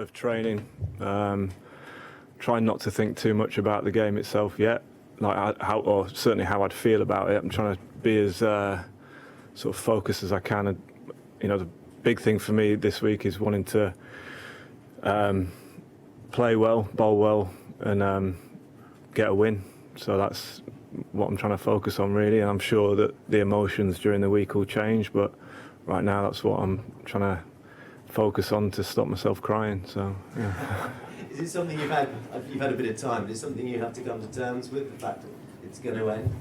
of training, trying not to think too much about the game itself yet, or certainly how I'd feel about it. I'm trying to be as sort of focused as I can. And, the big thing for me this week is wanting to play well, bowl well, and get a win. So that's what I'm trying to focus on, really. And I'm sure that the emotions during the week will change, but right now that's what I'm trying to focus on to stop myself crying. So yeah. Is it something you've had a bit of time, but it's something you have to come to terms with, the fact that it's going to end?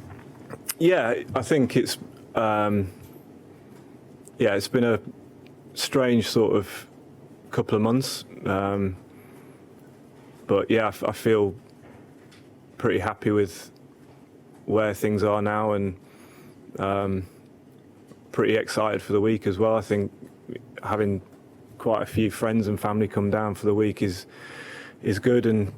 Yeah, I think it's been a strange sort of couple of months, but yeah, I feel pretty happy with where things are now, and pretty excited for the week as well. I think having quite a few friends and family come down for the week is good, and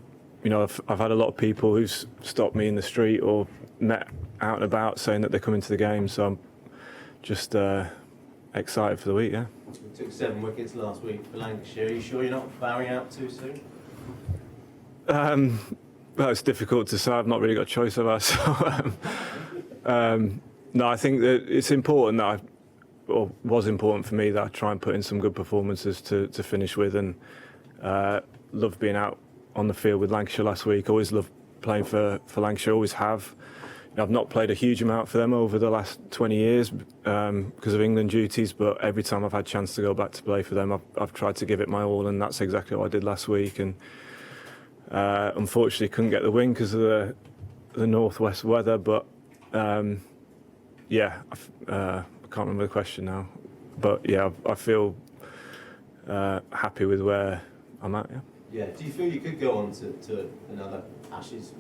I've had a lot of people who've stopped me in the street or met out and about saying that they're coming to the game, so I'm just excited for the week. Yeah. You took 7 wickets last week for Lancashire. Are you sure you're not bowing out too soon? Well, it's difficult to say. I've not really got a choice of us. No, I think that it's important that was important for me that I try and put in some good performances to finish with, and love being out on the field with Lancashire last week. Always loved playing for Lancashire, always have. I've not played a huge amount for them over the last 20 years because of England duties, but every time I've had a chance to go back to play for them, I've tried to give it my all, and that's exactly what I did last week. And unfortunately couldn't get the win because of the northwest weather, but I can't remember the question now, but yeah, I feel happy with where I'm at. Yeah. Do you feel you could go on to another Ashes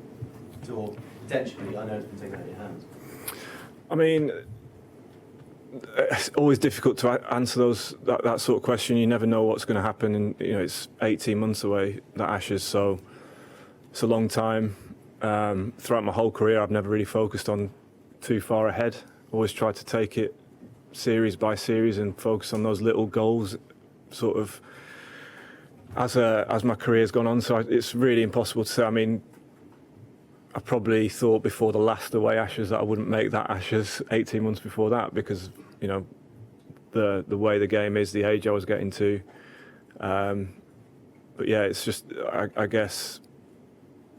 tour potentially? I know it's been taken out of your hands. I mean, it's always difficult to answer that sort of question. You never know what's going to happen, and it's 18 months away, that Ashes, so it's a long time. Throughout my whole career, I've never really focused on too far ahead. Always tried to take it series by series and focus on those little goals, sort of as my career's gone on. So it's really impossible to say. I mean, I probably thought before the last away Ashes that I wouldn't make that Ashes 18 months before that, because the way the game is, the age I was getting to. But yeah, it's just I guess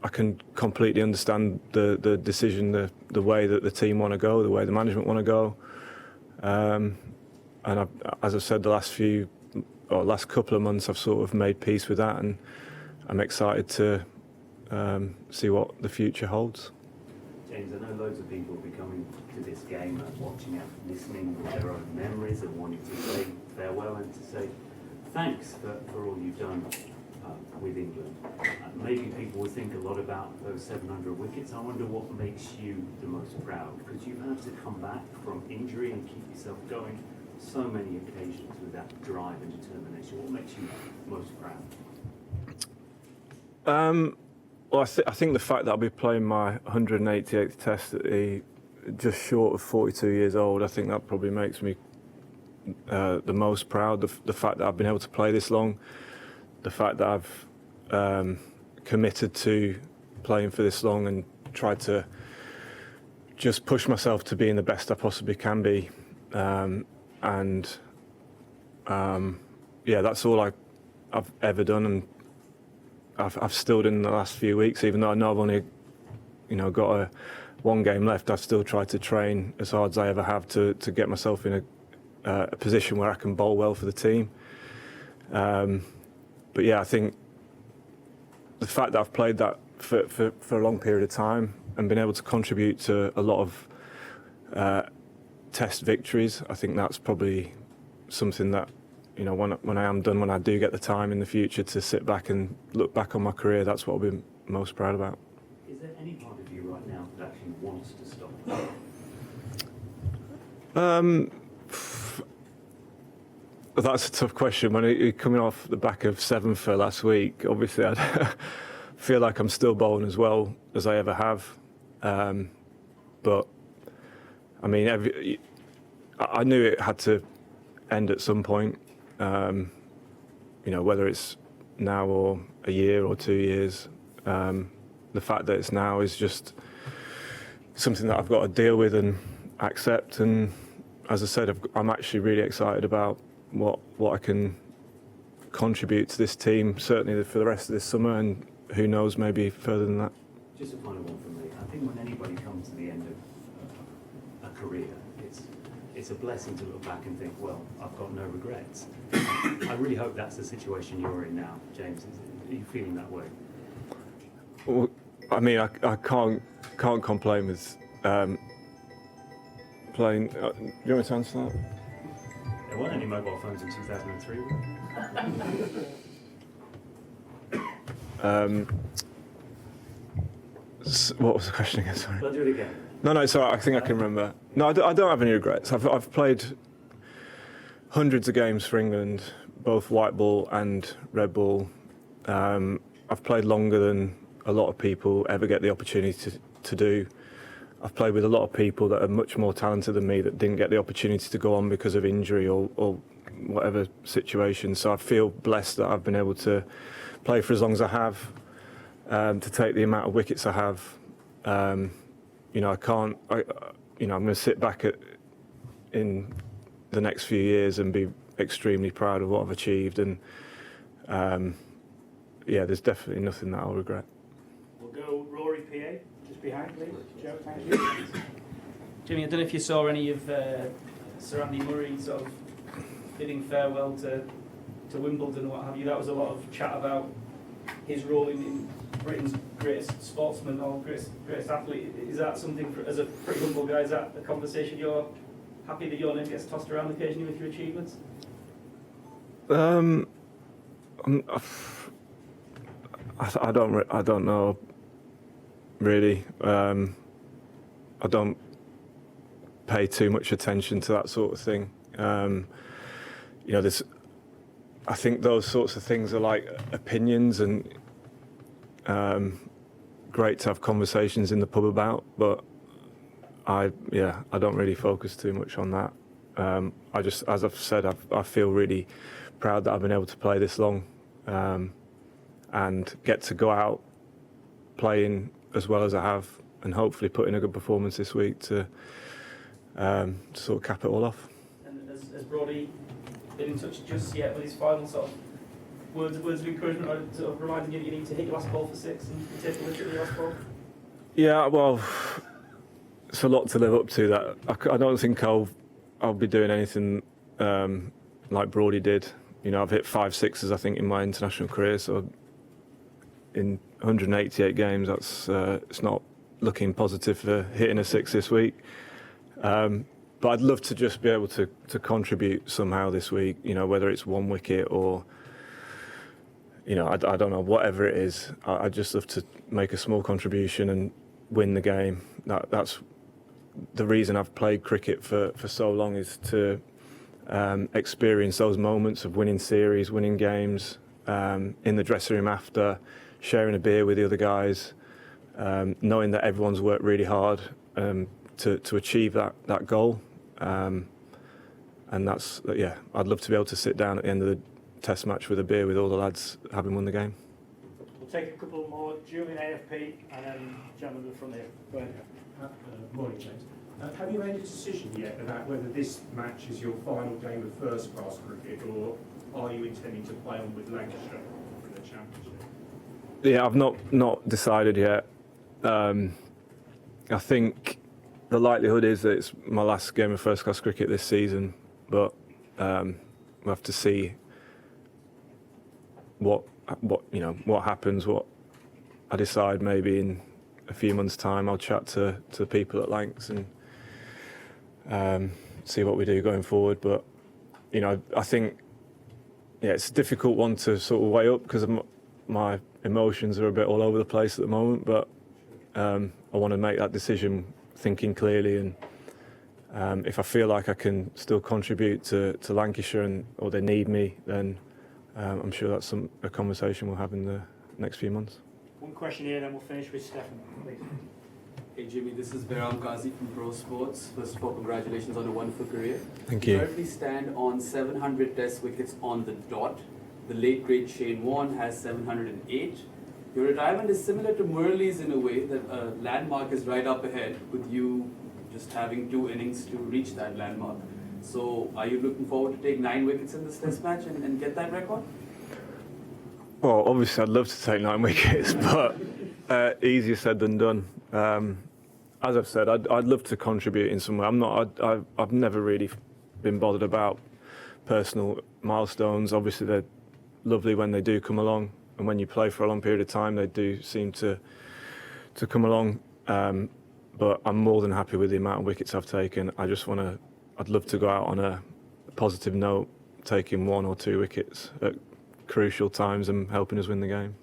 I can completely understand the decision, the way that the team want to go, the way the management want to go. And as I've said, the last couple of months, I've sort of made peace with that, and I'm excited to see what the future holds. James, I know loads of people will be coming to this game and watching it, listening with their own memories and wanting to say farewell and to say thanks for all you've done with England. Maybe people will think a lot about those 700 wickets. I wonder what makes you the most proud, because you've had to come back from injury and keep yourself going so many occasions with that drive and determination. What makes you most proud? Well, I think the fact that I'll be playing my 188th Test at just short of 42 years old, I think that probably makes me the most proud. The fact that I've been able to play this long, the fact that I've committed to playing for this long and tried to just push myself to being the best I possibly can be. That's all I've ever done, and I've still done in the last few weeks. Even though I know I've only got one game left, I've still tried to train as hard as I ever have to get myself in a position where I can bowl well for the team. But yeah, I think the fact that I've played that for a long period of time and been able to contribute to a lot of Test victories, I think that's probably something that, when I am done, when I do get the time in the future to sit back and look back on my career, that's what I'll be most proud about. Is there any part of you right now that actually wants to stop? That's a tough question. When you're coming off the back of 7 for last week, obviously I feel like I'm still bowling as well as I ever have. But I mean, I knew it had to end at some point. Whether it's now or a year or 2 years. The fact that it's now is just something that I've got to deal with and accept. And as I said, I'm actually really excited about what I can contribute to this team, certainly for the rest of this summer, and who knows, maybe further than that. Just a final one from me. I think when anybody comes to the end of a career, it's a blessing to look back and think, well, I've got no regrets. I really hope that's the situation you're in now, James. Are you feeling that way? Well, I mean, I can't complain with playing. Do you want me to answer that? There weren't any mobile phones in 2003, were there? What was the question again? Sorry. I'll do it again. No, sorry. I think I can remember. No, I don't have any regrets. I've played hundreds of games for England, both white ball and red ball. I've played longer than a lot of people ever get the opportunity to do. I've played with a lot of people that are much more talented than me that didn't get the opportunity to go on because of injury or whatever situation. So I feel blessed that I've been able to play for as long as I have, to take the amount of wickets I have. You know, I'm going to sit back in the next few years and be extremely proud of what I've achieved. And yeah, there's definitely nothing that I'll regret. We'll go Rory PA, just behind, please. Joe, thank you. Jimmy, I don't know if you saw any of Sir Andy Murray sort of bidding farewell to Wimbledon or what have you. That was a lot of chat about his role in Britain's greatest sportsman or greatest athlete. Is that something, as a pretty humble guy, is that a conversation you're happy that your name gets tossed around occasionally with your achievements? I don't know really. I don't pay too much attention to that sort of thing. You know, I think those sorts of things are like opinions, and great to have conversations in the pub about, but I don't really focus too much on that. I just, as I've said, I feel really proud that I've been able to play this long, and get to go out playing as well as I have, and hopefully put in a good performance this week to sort of cap it all off. And has Brody been in touch just yet with his final sort of words of encouragement, or sort of reminding you that you need to hit your last ball for 6 and take a look at your last ball? Yeah, well, it's a lot to live up to. That I don't think I'll be doing anything like Brody did. You know, I've hit 5 sixes, I think, in my international career. So in 188 games, that's it's not looking positive for hitting a 6 this week. But I'd love to just be able to contribute somehow this week. You know, whether it's 1 wicket or, you know, I don't know, whatever it is. I'd just love to make a small contribution and win the game. That's the reason I've played cricket for so long, is to experience those moments of winning series, winning games, in the dressing room after, sharing a beer with the other guys, knowing that everyone's worked really hard to achieve that goal. And that's, yeah, I'd love to be able to sit down at the end of the test match with a beer with all the lads having won the game. We'll take a couple more. Julian AFP and then gentleman from there. Go ahead. Morning, James. Have you made a decision yet about whether this match is your final game of first-class cricket, or are you intending to play on with Lancashire in the Championship? Yeah, I've not decided yet. I think the likelihood is that it's my last game of first-class cricket this season, but we'll have to see what happens, what I decide. Maybe in a few months' time, I'll chat to the people at Lancs and see what we do going forward. But you know, I think it's a difficult one to sort of weigh up because my emotions are a bit all over the place at the moment. But I want to make that decision thinking clearly, and if I feel like I can still contribute to Lancashire or they need me, then I'm sure that's a conversation we'll have in the next few months. One question here, then we'll finish with Stefan, please. Hey Jimmy, this is Behram Ghazi from Pro Sports. First of all, congratulations on a wonderful career. Thank You you. currently stand on 700 test wickets on the dot. The late great Shane Warne has 708. Your retirement is similar to Murali's in a way that a landmark is right up ahead with you just having 2 innings to reach that landmark. So are you looking forward to take 9 wickets in this test match and get that record? Well, obviously I'd love to take 9 wickets, but easier said than done. As I've said, I'd love to contribute in some way. I've never really been bothered about personal milestones. Obviously they're lovely when they do come along, and when you play for a long period of time, they do seem to come along. But I'm more than happy with the amount of wickets I've taken. I'd love to go out on a positive note, taking 1 or 2 wickets at crucial times and helping us win the game.